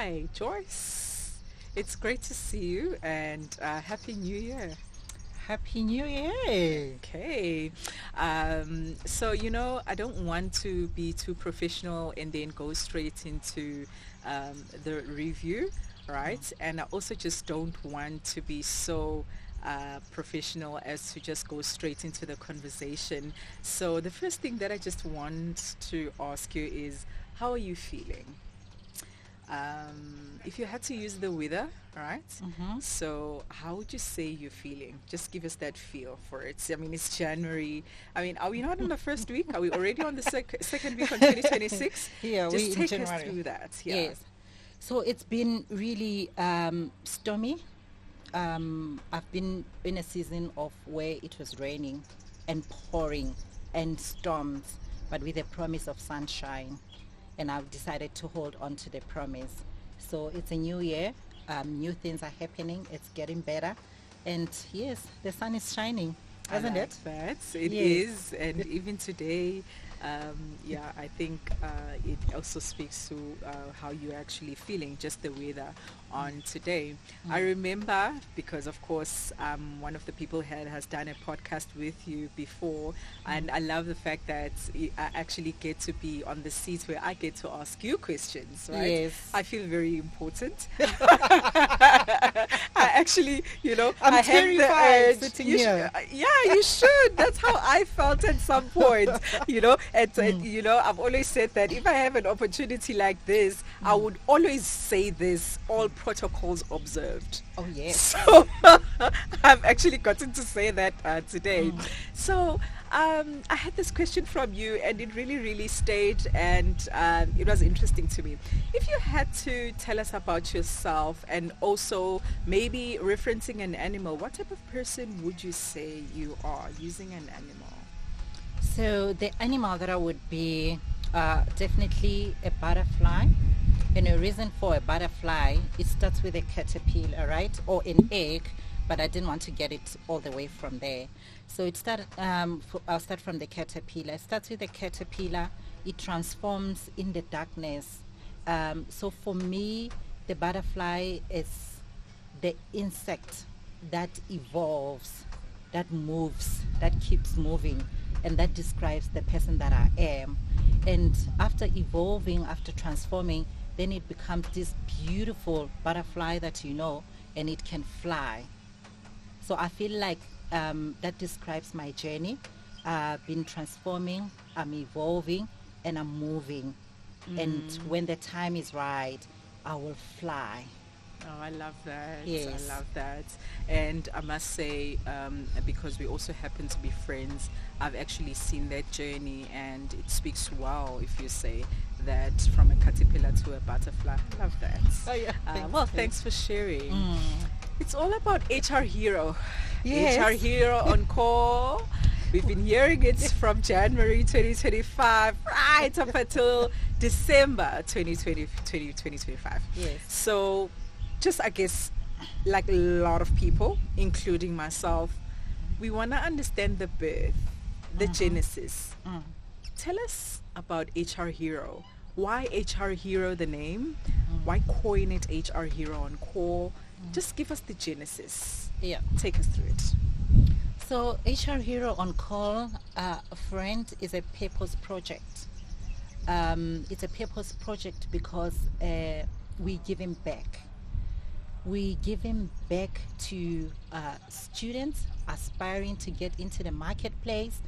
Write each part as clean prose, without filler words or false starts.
Hi, Joyce. It's great to see you and Happy New Year. Happy New Year. Okay. I don't want to be too professional and then go straight into the review, right? And I also just don't want to be so professional as to just go straight into the conversation. So the first thing that I just want to ask you is, how are you feeling? If you had to use the weather, right? Mm-hmm. So how would you say you're feeling? Just give us that feel for it. I mean, it's January. I mean, are we not in the first week? Are we already on the second week on 2026? Yeah, Just we in take us January. through that. Yeah. Yes. So it's been really stormy. I've been in a season of where it was raining and pouring and storms, but with a promise of sunshine. And I've decided to hold on to the promise. So it's a new year. New things are happening. It's getting better. And yes, the sun is shining, I isn't like it? that. It Yes. is, and even today, I think it also speaks to how you're actually feeling, just the weather on today. I remember because, of course, one of the people here has done a podcast with you before, and I love the fact that I actually get to be on the seat where I get to ask you questions, right? Yes. I feel very important. I actually, I'm I have the terrified urge. sitting You here. yeah, you should. That's how I felt at some point. I've always said that if I have an opportunity like this, I would always say this: all protocols observed. Oh, yes. So I've actually gotten to say that today. So I had this question from you, and it really, really stayed, and it was interesting to me. If you had to tell us about yourself, and also maybe referencing an animal, what type of person would you say you are using an animal? So the animal that I would be definitely a butterfly. And the reason for a butterfly, it starts with a caterpillar, right? Or an egg, but I didn't want to get it all the way from there. So I'll start from the caterpillar. It starts with the caterpillar. It transforms in the darkness. So for me, the butterfly is the insect that evolves, that moves, that keeps moving, and that describes the person that I am. And after evolving, after transforming, then it becomes this beautiful butterfly that and it can fly. So I feel like that describes my journey. I've been transforming, I'm evolving, and I'm moving. And when the time is right, I will fly. Oh, I love that. I Yes. love that. And I must say, because we also happen to be friends, I've actually seen that journey, and it speaks well if you say that from a caterpillar to a butterfly. I love that. Oh, yeah. Well, Thank you. thanks for sharing. It's all about HR Hero. HR Yes. Hero on call. We've been hearing it from January 2025 right up until December 2025. Yes. So just, I guess, like a lot of people, including myself, we want to understand the birth, the genesis. Mm. Tell us about HR Hero. Why HR Hero, the name? Why coin it HR Hero on call? Just give us the genesis. Yeah. Take us through it. So HR Hero on Call, friend, is a purpose project. It's a purpose project because we give him back. We give him back to students aspiring to get into the marketplace.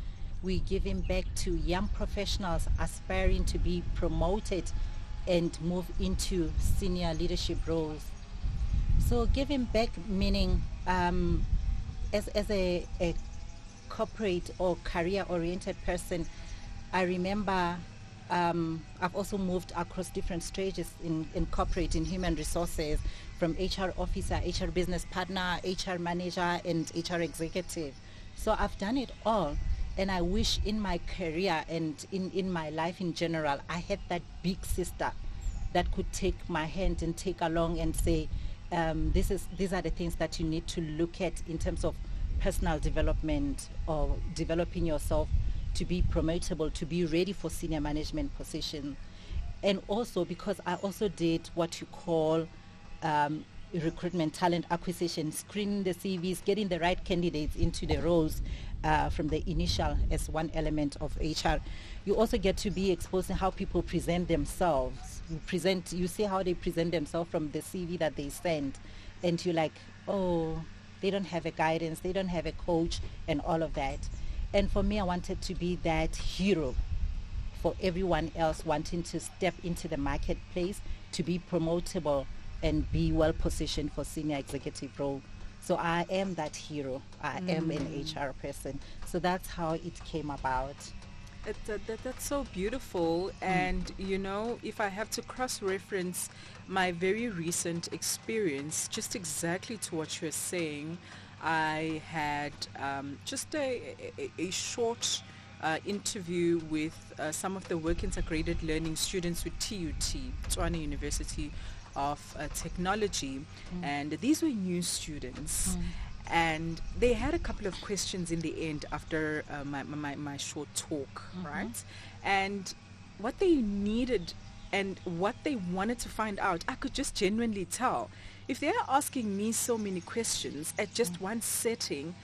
We give him back to young professionals aspiring to be promoted and move into senior leadership roles. So giving back meaning as a corporate or career-oriented person, I remember I've also moved across different stages in corporate, in human resources, from HR officer, HR business partner, HR manager, and HR executive. So I've done it all. And I wish in my career and in my life in general, I had that big sister that could take my hand and take along and say, these are the things that you need to look at in terms of personal development or developing yourself to be promotable, to be ready for senior management position. And also because I also did what you call recruitment, talent acquisition, screening the CVs, getting the right candidates into the roles from the initial as one element of HR. You also get to be exposed to how people present themselves. You see how they present themselves from the CV that they send, and you're like, oh, they don't have a guidance, they don't have a coach, and all of that. And for me, I wanted to be that hero for everyone else wanting to step into the marketplace to be promotable and be well positioned for senior executive role. So I am that hero. I am an HR person. So that's how it came about. That's so beautiful. And, you know, if I have to cross-reference my very recent experience, just exactly to what you're saying, I had just a short interview with some of the work integrated learning students with TUT, Tswana University of Technology. And these were new students. And they had a couple of questions in the end after my short talk, right? And what they needed and what they wanted to find out, I could just genuinely tell. If they're asking me so many questions at just one setting,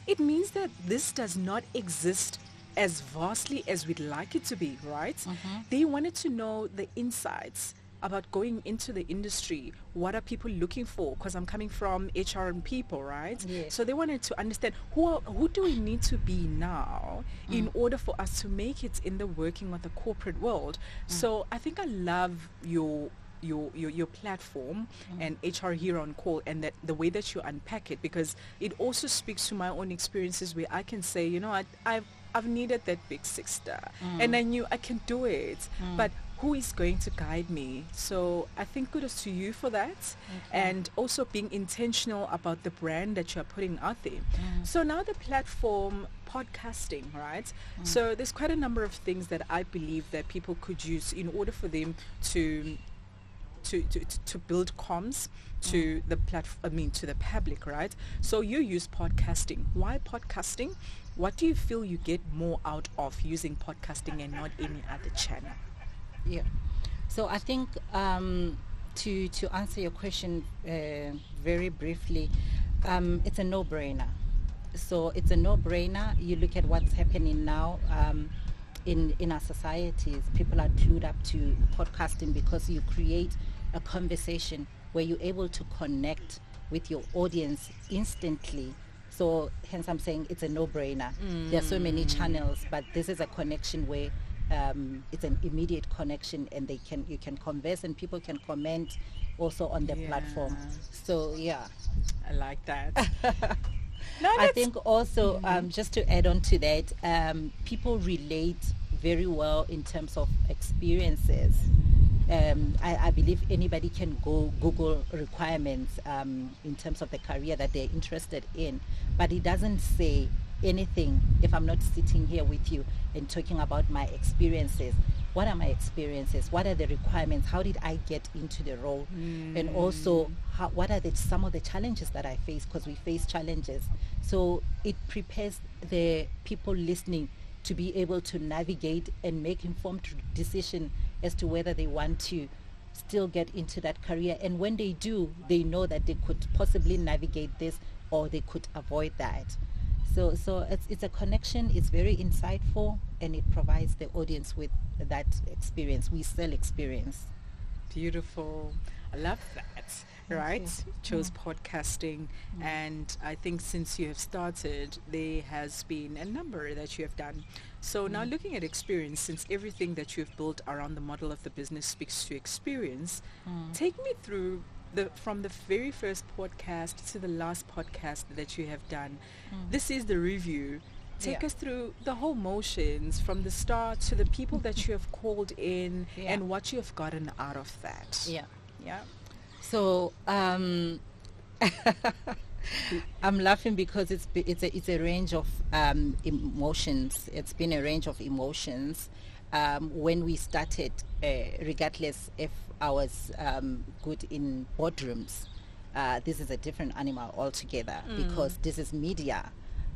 it means that this does not exist as vastly as we'd like it to be, right? They wanted to know the insights about going into the industry. What are people looking for? Because I'm coming from HR and people, right? Yes. So they wanted to understand who do we need to be now in order for us to make it in the working of the corporate world. So I think I love your platform and HR Hero on Call, and that the way that you unpack it, because it also speaks to my own experiences where I can say, you know, I've needed that big sister and I knew I can do it, but who is going to guide me? So I think kudos to you for that, and also being intentional about the brand that you're putting out there. So now the platform podcasting, right? So there's quite a number of things that I believe that people could use in order for them to build comms to the to the public, right? So you use podcasting. Why podcasting? What do you feel you get more out of using podcasting and not any other channel? Yeah. So I think to answer your question very briefly, it's a no-brainer. So it's a no-brainer. You look at what's happening now in our societies. People are glued up to podcasting because you create a conversation where you're able to connect with your audience instantly. So hence I'm saying it's a no-brainer. There are so many channels, but this is a connection where it's an immediate connection, and you can converse and people can comment also on the platform. So yeah, I like that. No, I think also just to add on to that, people relate very well in terms of experiences. I believe anybody can go Google requirements in terms of the career that they're interested in, but it doesn't say anything if I'm not sitting here with you and talking about my experiences. What are my experiences? What are the requirements? How did I get into the role? And also, what are some of the challenges that I face? Because we face challenges. So it prepares the people listening to be able to navigate and make informed decision as to whether they want to still get into that career. And when they do, they know that they could possibly navigate this or they could avoid that. So it's a connection. It's very insightful, and it provides the audience with that experience. We sell experience. Beautiful. I love that. Right? Chose podcasting, and I think since you have started, there has been a number that you have done. So now looking at experience, since everything that you've built around the model of the business speaks to experience, take me through from the very first podcast to the last podcast that you have done. This is the review. Take us through the whole motions from the start to the people that you have called in and what you have gotten out of that. Yeah. So I'm laughing because it's a range of emotions. It's been a range of emotions. When we started, regardless if I was good in boardrooms, this is a different animal altogether because this is media.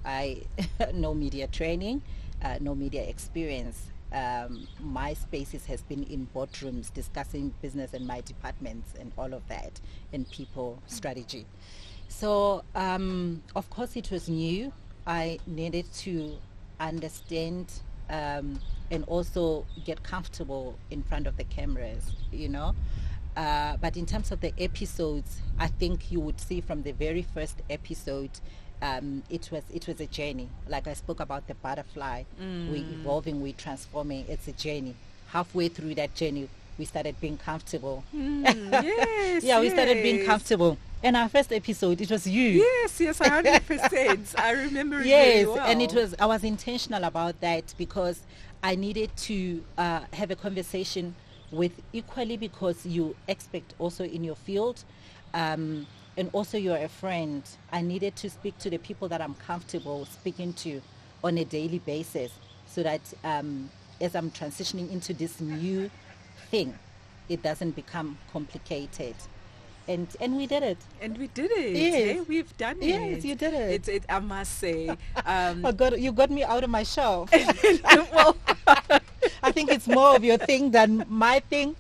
I no media training, no media experience. my spaces has been in boardrooms discussing business and my departments and all of that and people strategy. So of course it was new. I needed to understand and also get comfortable in front of the cameras, you know. But in terms of the episodes, I think you would see from the very first episode, it was a journey. Like I spoke about the butterfly, we evolving, we transforming. It's a journey. Halfway through that journey, we started being comfortable. Yes, yeah, we started being yes. comfortable. And our first episode, it was you. Yes, 100%. I remember it Yes, very well. and I was intentional about that because I needed to have a conversation with equally, because you expect also in your field, and also you're a friend. I needed to speak to the people that I'm comfortable speaking to on a daily basis, so that as I'm transitioning into this new thing, it doesn't become complicated. And we did it. And we did it. Yes. Hey, we've done it. Yes, you did it. I must say. You got me out of my shell. Well, I think it's more of your thing than my thing,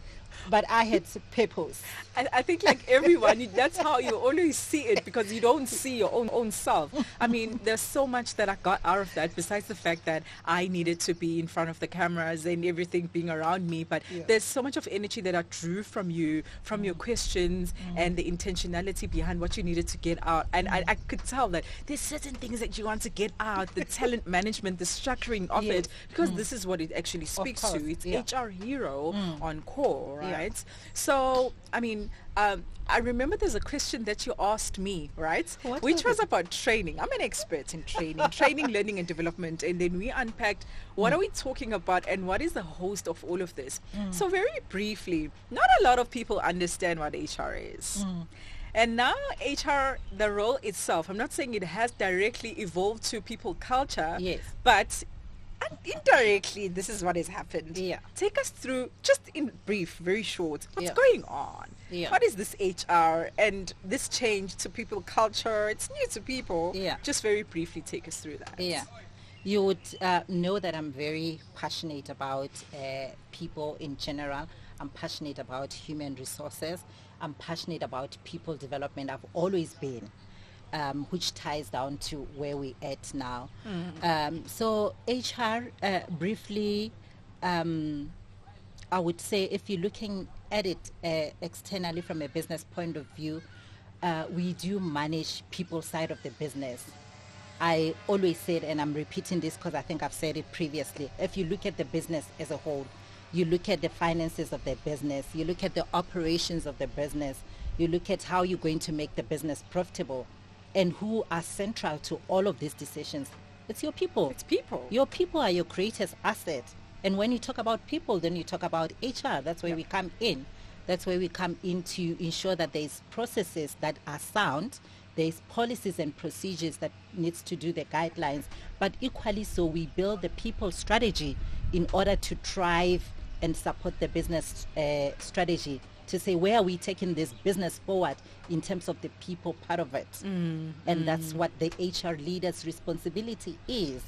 but I had purpose. I think like everyone, that's how you always see it, because you don't see your own self. I mean, there's so much that I got out of that, besides the fact that I needed to be in front of the cameras and everything being around me. But there's so much of energy that I drew from you, from your questions and the intentionality behind what you needed to get out. And I could tell that there's certain things that you want to get out, the talent management, the structuring of it, because this is what it actually speaks to. It's HR Hero on core, right? So, I mean, I remember there's a question that you asked me, right? Which was about training. I'm an expert in training, learning and development. And then we unpacked what are we talking about and what is the host of all of this. So very briefly, not a lot of people understand what HR is. And now HR, the role itself, I'm not saying it has directly evolved to people culture, but indirectly, this is what has happened. Take us through, just in brief, very short, what's going on? What is this HR and this change to people culture? It's new to people. Just very briefly take us through that. You would know that I'm very passionate about people in general. I'm passionate about human resources. I'm passionate about people development. I've always been. Which ties down to where we're at now. So HR, briefly, I would say if you're looking at it externally from a business point of view, we do manage people side of the business. I always said, and I'm repeating this because I think I've said it previously, if you look at the business as a whole, you look at the finances of the business, you look at the operations of the business, you look at how you're going to make the business profitable, and who are central to all of these decisions. It's your people. It's people. Your people are your greatest asset. And when you talk about people, then you talk about HR. That's where we come in. That's where we come in to ensure that there's processes that are sound. There's policies and procedures that needs to do the guidelines. But equally so, we build the people strategy in order to drive and support the business strategy, to say where are we taking this business forward in terms of the people part of it. And that's what the HR leader's responsibility is.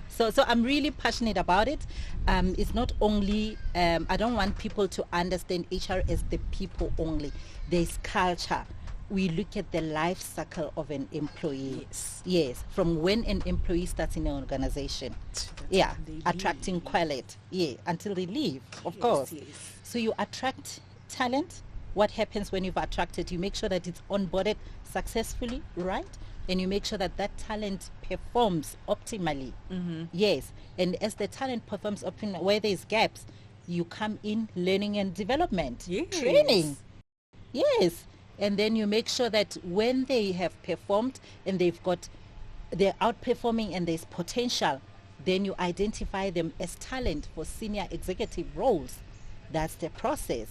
So I'm really passionate about it. It's not only I don't want people to understand HR as the people only. There's culture. We look at the life cycle of an employee. From when an employee starts in an organization, attracting quality, until they leave, of course. So you attract talent. What happens when you've attracted? You make sure that it's onboarded successfully, right? And you make sure that that talent performs optimally. And as the talent performs optimally, where there's gaps, you come in learning and development, training. And then you make sure that when they have performed and they're outperforming and there's potential, then you identify them as talent for senior executive roles. That's the process.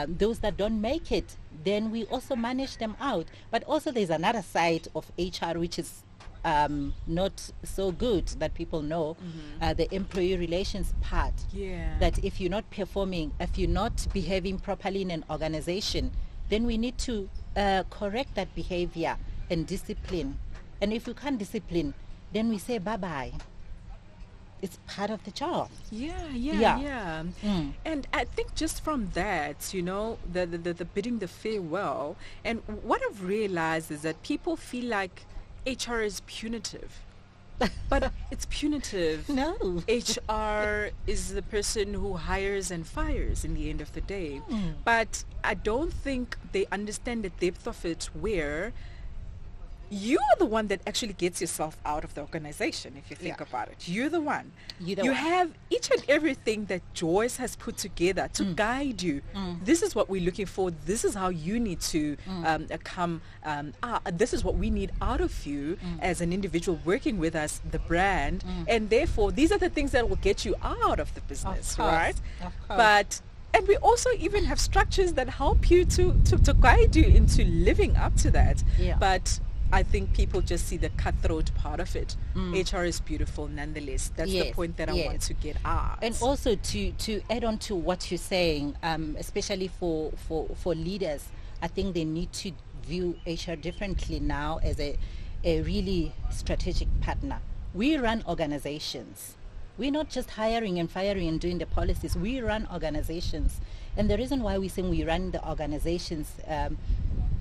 Those that don't make it, then we also manage them out. But also there's another side of HR which is not so good that people know, the employee relations part. That if you're not performing, if you're not behaving properly in an organization, then we need to correct that behavior and discipline. And if you can't discipline, then we say bye-bye. it's part of the job. Yeah, yeah, Yeah. yeah. Mm. And I think just from that, the bidding the farewell, and what I've realized is that people feel like HR is punitive. But it's punitive. No. HR is the person who hires and fires in the end of the day. Mm. But I don't think they understand the depth of it, where you are the one that actually gets yourself out of the organization, if you think Yeah. about it. You're the one. You're the You one. have each and everything that Joyce has put together to guide you. This is what we're looking for. This is how you need to this is what we need out of you as an individual working with us, the brand. And therefore, these are the things that will get you out of the business, course. right? Of course. But and we also even have structures that help you to guide you into living up to that. Yeah. But I think people just see the cutthroat part of it. HR is beautiful nonetheless. That's the Yes, point that I yes. want to get at. And also to add on to what you're saying, especially for leaders, I think they need to view HR differently now as a really strategic partner. We run organizations. We're not just hiring and firing and doing the policies. We run organizations. And the reason why we say we run the organizations,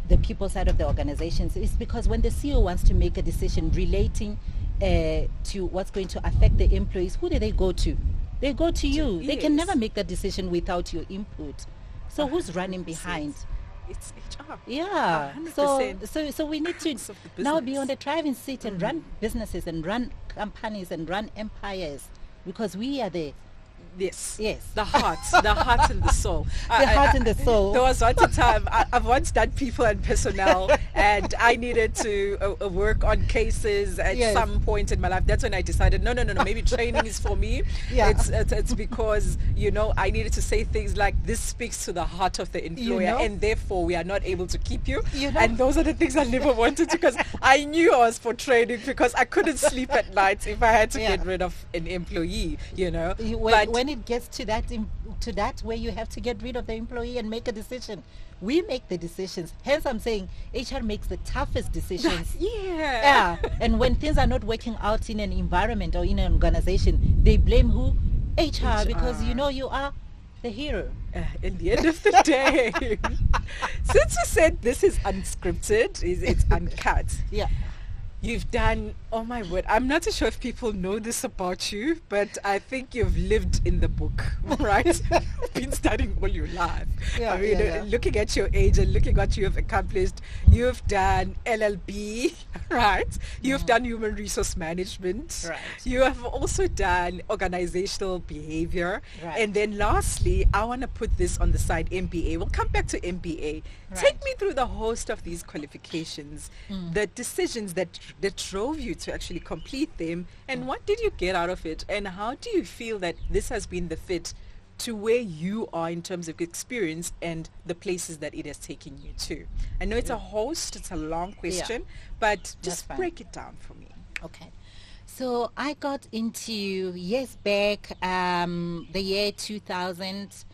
the people side of the organizations, is because when the CEO wants to make a decision relating to what's going to affect the employees, who do they go to? They go to you. They can Yes. never make that decision without your input. So who's running 100%. behind? It's HR. Yeah. 100%. So we need to Crux of the now be business. on the driving seat and run businesses and run companies and run empires, because we are the Yes. Yes. The heart and the soul. The heart and the soul. There was once a time, I've once done people and personnel, and I needed to work on cases at Yes. some point in my life. That's when I decided, no, maybe training is for me. Yeah. It's because, I needed to say things like, this speaks to the heart of the employer, know? and therefore we are not able to keep you. You know? And those are the things I never wanted, because I knew I was for training, because I couldn't sleep at night if I had to Yeah. get rid of an employee, When it gets to that where you have to get rid of the employee and make a decision, we make the decisions. Hence I'm saying HR makes the toughest decisions. Yeah. And when things are not working out in an environment or in an organization, they blame who? HR, because you are the hero. In the end of the day, since you said this is unscripted, it's uncut. Yeah. You've done, oh my word, I'm not too sure if people know this about you, but I think you've lived in the book, right? Been studying all your life. Yeah, I mean, yeah. looking at your age and looking at what you have accomplished, you've done LLB, right? You've done human resource management. Right. You have also done organizational behavior. Right. And then lastly, I want to put this on the side, MBA. We'll come back to MBA. Take Right. me through the host of these qualifications, the decisions that drove you to actually complete them, and what did you get out of it, and how do you feel that this has been the fit to where you are in terms of experience and the places that it has taken you to? I know it's a host, it's a long question, but just fine. break it down for me. Okay. So I got into years back, the year 2000,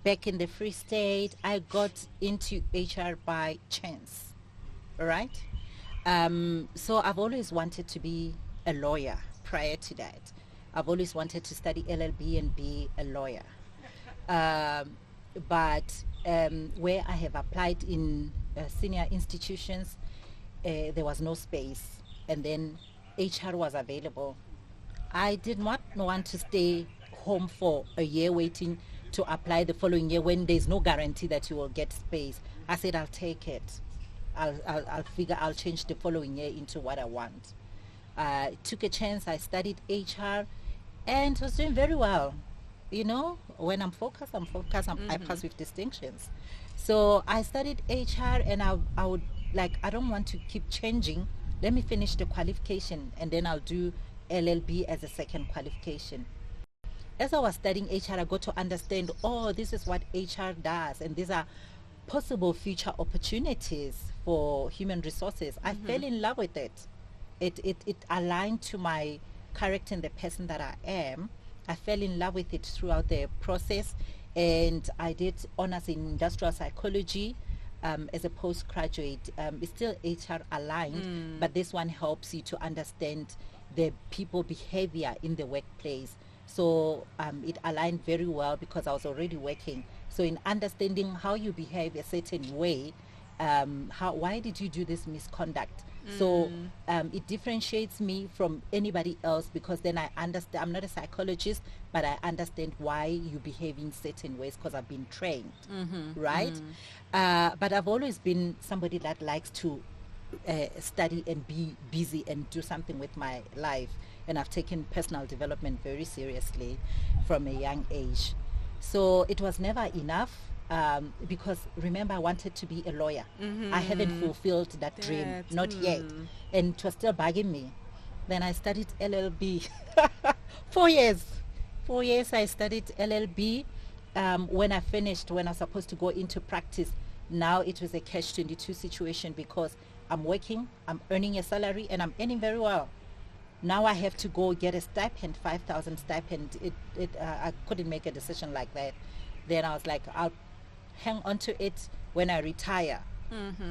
back in the Free State. I got into HR by chance. All right. So I've always wanted to be a lawyer prior to that. I've always wanted to study LLB and be a lawyer. But where I have applied in senior institutions, there was no space. And then HR was available. I did not want to stay home for a year waiting to apply the following year when there's no guarantee that you will get space. I said, I'll take it. I'll change the following year into what I want. I took a chance. I studied HR and was doing very well. When I'm focused, I pass with distinctions. So I studied HR, and I would I don't want to keep changing. Let me finish the qualification, and then I'll do LLB as a second qualification. As I was studying HR, I got to understand, this is what HR does, and these are possible future opportunities for human resources. I fell in love with it. It aligned to my character and the person that I am. I fell in love with it throughout the process, and I did honors in industrial psychology as a postgraduate. It's still HR aligned, but this one helps you to understand the people behavior in the workplace. So it aligned very well because I was already working. So in understanding how you behave a certain way, why did you do this misconduct? So it differentiates me from anybody else because then I understand. I'm not a psychologist, but I understand why you behave in certain ways because I've been trained, right? But I've always been somebody that likes to study and be busy and do something with my life. And I've taken personal development very seriously from a young age. So it was never enough because remember, I wanted to be a lawyer. I haven't fulfilled that dream, not yet. And it was still bugging me. Then I studied LLB. 4 years. 4 years I studied LLB. When I finished, when I was supposed to go into practice, now it was a catch-22 situation because I'm working, I'm earning a salary, and I'm earning very well. Now I have to go get a stipend, 5,000 stipend. I couldn't make a decision like that. Then I was like, I'll hang on to it. When I retire,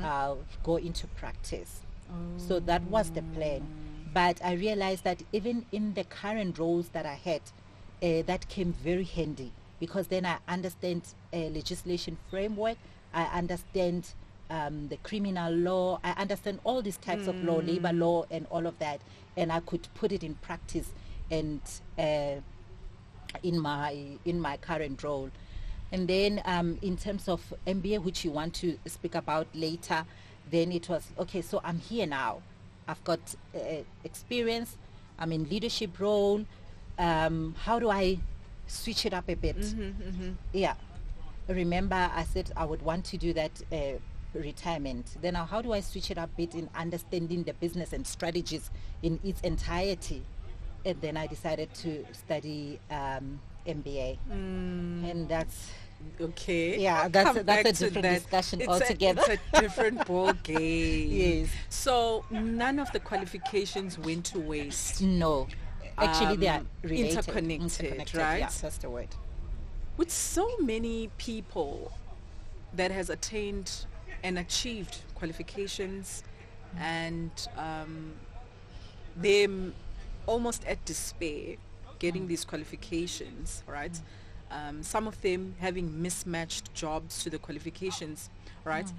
I'll go into practice. So that was the plan. But I realized that even in the current roles that I had, that came very handy because then I understand legislation framework. I understand the criminal law. I understand all these types of law, labor law, and all of that, and I could put it in practice and in my current role. And then in terms of MBA, which you want to speak about later, then it was okay. So I'm here now. I've got experience. I'm in leadership role. How do I switch it up a bit? Yeah. Remember, I said I would want to do that retirement. Then how do I switch it up a bit in understanding the business and strategies in its entirety? And then I decided to study MBA. And that's okay. Yeah, that's a different discussion altogether. It's a different ball game. Yes. So none of the qualifications went to waste. No. Actually, they are related. Interconnected, right? Yeah, that's the word. With so many people that has attained and achieved qualifications and they're almost at despair getting these qualifications, right? Some of them having mismatched jobs to the qualifications, right?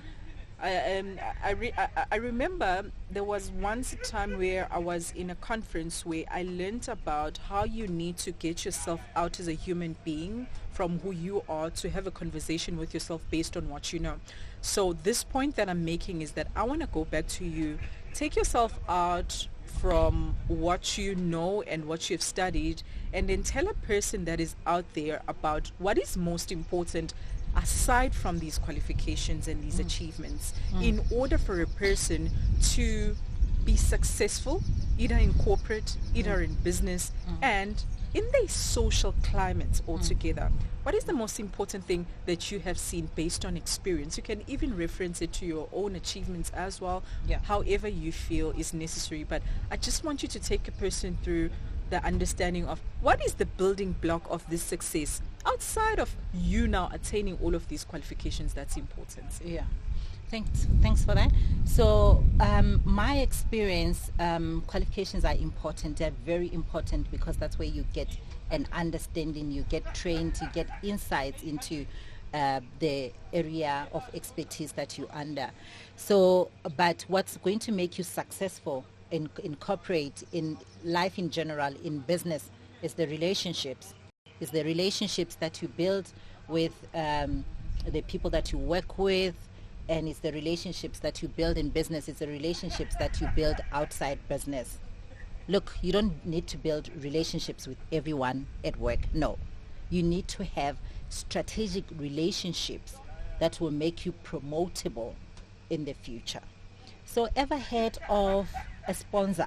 I remember there was once a time where I was in a conference where I learned about how you need to get yourself out as a human being from who you are to have a conversation with yourself based on what you know. So this point that I'm making is that I want to go back to you. Take yourself out from what you know and what you've studied, and then tell a person that is out there about what is most important aside from these qualifications and these achievements in order for a person to be successful either in corporate, either in business, and in their social climate altogether. What is the most important thing that you have seen based on experience? You can even reference it to your own achievements as well, however you feel is necessary. But I just want you to take a person through the understanding of what is the building block of this success outside of you now attaining all of these qualifications that's important. Yeah. Thanks for that. So my experience, qualifications are important. They're very important because that's where you get an understanding, you get trained, you get insights into the area of expertise that you're under. So, but what's going to make you successful in corporate, in life in general, in business, is the relationships. Is the relationships that you build with the people that you work with, and it's the relationships that you build in business. It's the relationships that you build outside business. Look, you don't need to build relationships with everyone at work. No. You need to have strategic relationships that will make you promotable in the future. So ever heard of a sponsor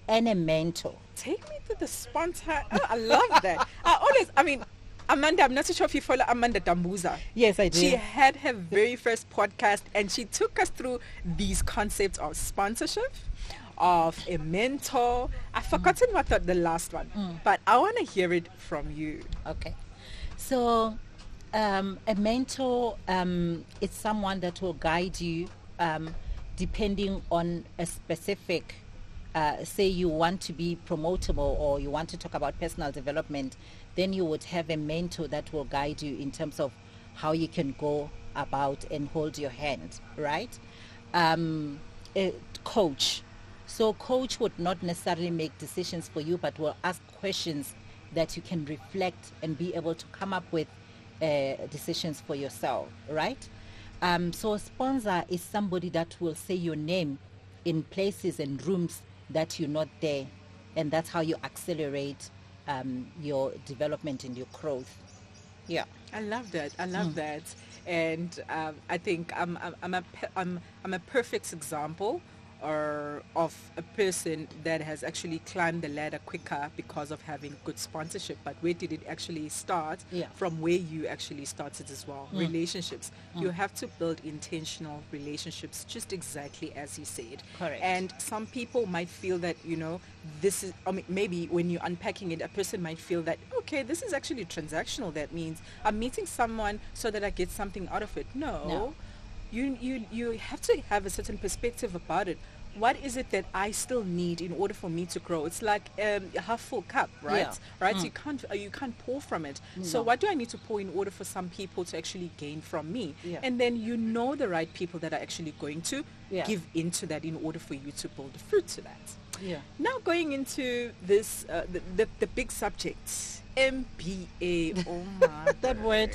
and a mentor? Take me to the sponsor. Oh, I love that. Amanda, I'm not so sure if you follow Amanda Dambuza. Yes, I do. She had her very first podcast and she took us through these concepts of sponsorship, of a mentor. I've forgotten what the last one, but I want to hear it from you. Okay. So a mentor is someone that will guide you depending on a specific say you want to be promotable or you want to talk about personal development, then you would have a mentor that will guide you in terms of how you can go about and hold your hand, right? A coach. So coach would not necessarily make decisions for you, but will ask questions that you can reflect and be able to come up with decisions for yourself, right? So a sponsor is somebody that will say your name in places and rooms that you're not there, and that's how you accelerate your development and your growth. Yeah. I love that. I love that. And I think I'm a perfect example or of a person that has actually climbed the ladder quicker because of having good sponsorship. But where did it actually start? Yeah. From where you actually started as well. Relationships. You have to build intentional relationships, just exactly as you said. Correct. And some people might feel that, this is, I mean, maybe when you're unpacking it, a person might feel that, okay, this is actually transactional. That means I'm meeting someone so that I get something out of it. No. You have to have a certain perspective about it. What is it that I still need in order for me to grow? It's like a half full cup, right? Yeah. Right? You can't pour from it. So No. what do I need to pour in order for some people to actually gain from me? Yeah. And then the right people that are actually going to Yeah. give into that in order for you to build the fruit to that. Yeah. Now going into this, the big subject, MBA. Oh my That word.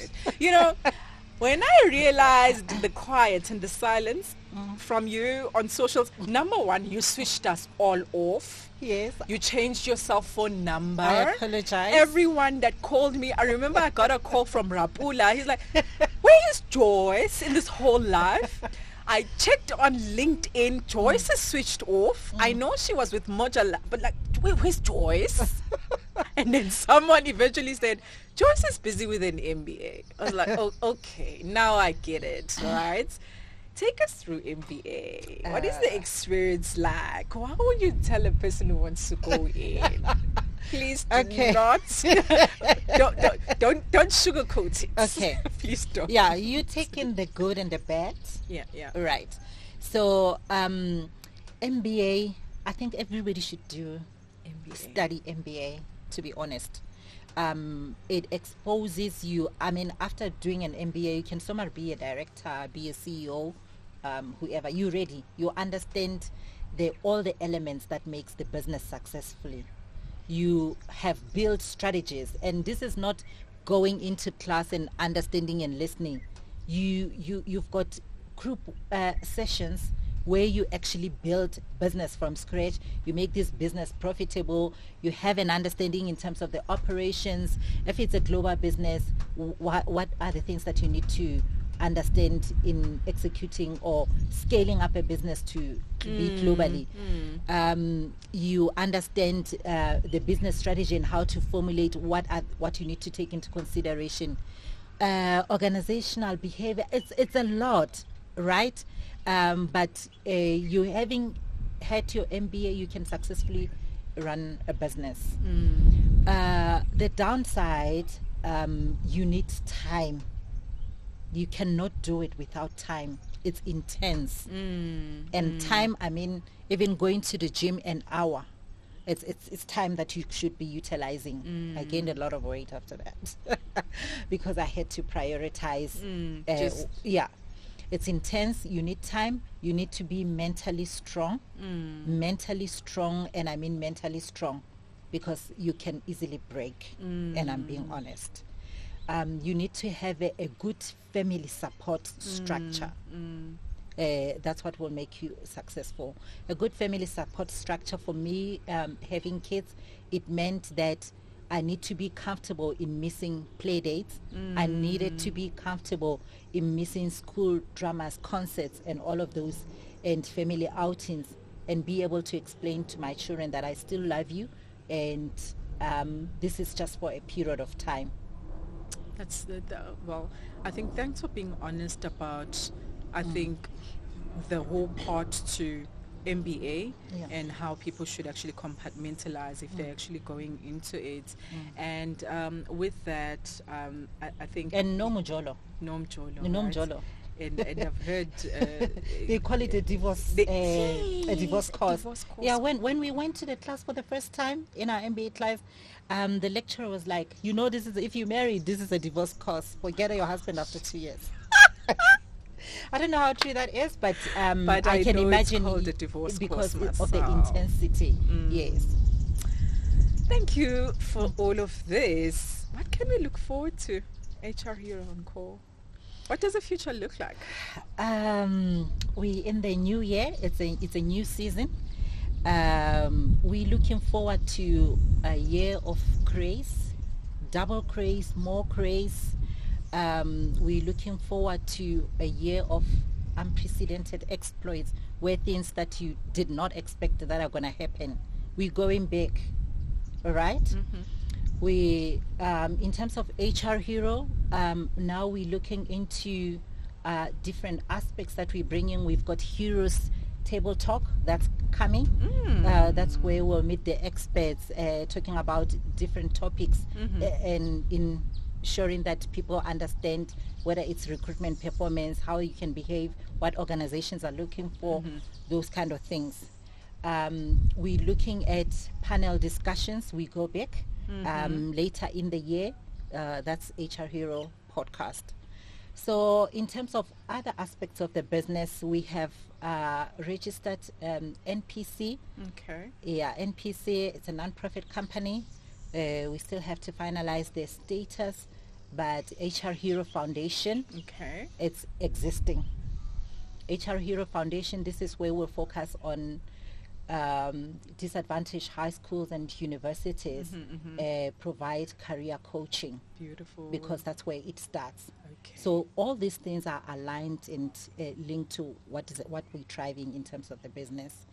When I realized the quiet and the silence from you on socials, number one, you switched us all off. Yes. You changed your cell phone number. I apologize. Everyone that called me, I remember I got a call from Rapula. He's like, where is Joyce in this whole life? I checked on LinkedIn. Joyce has switched off. I know she was with Moja, but like, where's Joyce? And then someone eventually said, Joyce is busy with an MBA. I was like, oh, okay, now I get it, right? Take us through MBA. What is the experience like? Why would you tell a person who wants to go in? Please do not. don't sugarcoat it. Okay. Please don't. Yeah, you take in the good and the bad. Yeah. Right. So MBA, I think everybody should study MBA, to be honest. It exposes you. I mean, after doing an MBA, you can somewhere be a director, be a CEO, whoever. You're ready. You understand all the elements that makes the business successfully. You have built strategies, and this is not going into class and understanding and listening. You've got group sessions where you actually build business from scratch. You make this business profitable. You have an understanding in terms of the operations. If it's a global business, what are the things that you need to understand in executing or scaling up a business to be globally. You understand the business strategy and how to formulate what you need to take into consideration. Organizational behavior, it's a lot, right? But you having had your MBA, you can successfully run a business. The downside, you need time. You cannot do it without time. It's intense. And time, I mean, even going to the gym an hour, it's time that you should be utilizing. I gained a lot of weight after that because I had to prioritize. It's intense. You need time. You need to be mentally strong. Mentally strong, and I mean mentally strong, because you can easily break, and I'm being honest. You need to have a good family support structure. That's what will make you successful. A good family support structure for me, having kids, it meant that I need to be comfortable in missing play dates. I needed to be comfortable in missing school dramas, concerts, and all of those, and family outings, and be able to explain to my children that I still love you, and this is just for a period of time. That's well, I think thanks for being honest about, I think, the whole part to MBA and how people should actually compartmentalize if they're actually going into it. And with that, I think... And no mujolo. No mjolo. No right? mjolo. and I've heard They call it a divorce course. divorce course. Yeah, when we went to the class for the first time in our MBA class, the lecturer was like, this is, if you marry, this is a divorce course. Forget your husband after 2 years. I don't know how true that is, but I can know imagine it's called a divorce because course of the myself. intensity. Yes. Thank you for all of this. What can we look forward to, HR Hero on Call? What does the future look like? We in the new year. It's a new season. We're looking forward to a year of grace, double grace, more grace. We're looking forward to a year of unprecedented exploits, where things that you did not expect that are going to happen. We're going big, all right? Mm-hmm. We, in terms of HR Hero, now we're looking into different aspects that we're bringing. We've got Heroes Table Talk that's coming. That's where we'll meet the experts talking about different topics and ensuring that people understand whether it's recruitment performance, how you can behave, what organizations are looking for, those kind of things. We're looking at panel discussions. We go back later in the year. That's HR Hero podcast. So in terms of other aspects of the business, we have registered NPC. Okay. Yeah, NPC, it's a non-profit company. We still have to finalize their status, but HR Hero Foundation, Okay. it's existing. HR Hero Foundation, this is where we'll focus on disadvantaged high schools and universities, provide career coaching. Beautiful. Because that's where it starts. Okay. So all these things are aligned and linked to what we're driving in terms of the business.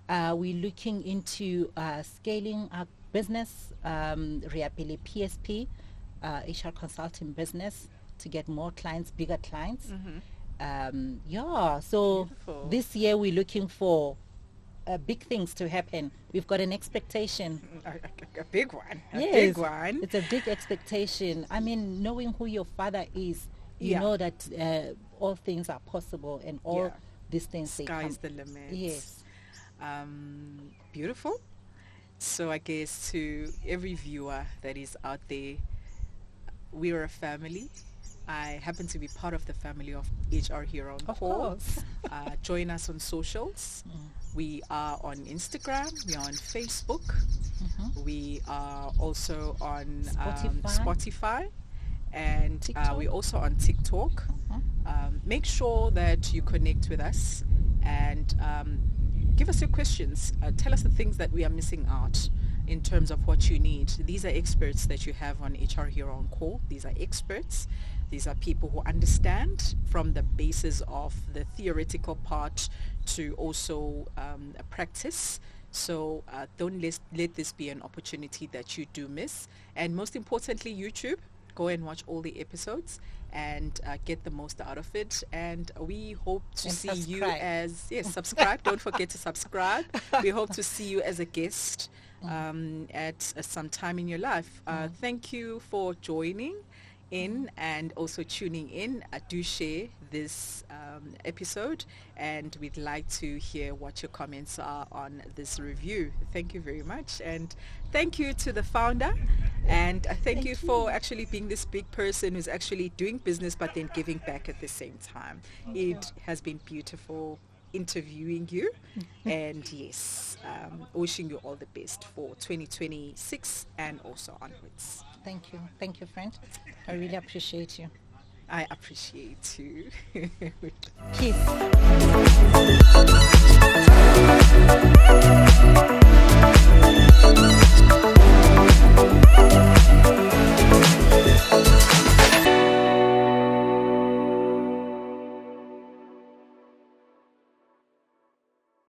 We're looking into scaling our business, Reapili PSP, HR consulting business, to get more clients, bigger clients. So Beautiful. this year we're looking for big things to happen. We've got an expectation. A big one. A Yes, big one. it's a big expectation. I mean, knowing who your father is, you Yeah. know that all things are possible and all Yeah. these things they come. Sky's the limit. Yes. Beautiful. So I guess to every viewer that is out there, we're a family. I happen to be part of the family of HR Hero on Of Call. course. Join us on socials. We are on Instagram. We are on Facebook. We are also on Spotify. And we're also on TikTok. Make sure that you connect with us and give us your questions. Tell us the things that we are missing out in terms of what you need. These are experts that you have on HR Hero on Call. These are experts. These are people who understand from the basis of the theoretical part to also practice. So don't let this be an opportunity that you do miss. And most importantly, YouTube. Go and watch all the episodes and get the most out of it. And we hope to see you as, subscribe. Don't forget to subscribe. We hope to see you as a guest at some time in your life. Thank you for joining in and also tuning in. Do share this episode, and we'd like to hear what your comments are on this review. Thank you very much, and thank you to the founder, and thank you for actually being this big person who's actually doing business but then giving back at the same time. It has been beautiful interviewing you, and yes, wishing you all the best for 2026 and also onwards. Thank you, friend. I really appreciate you. I appreciate you. Peace.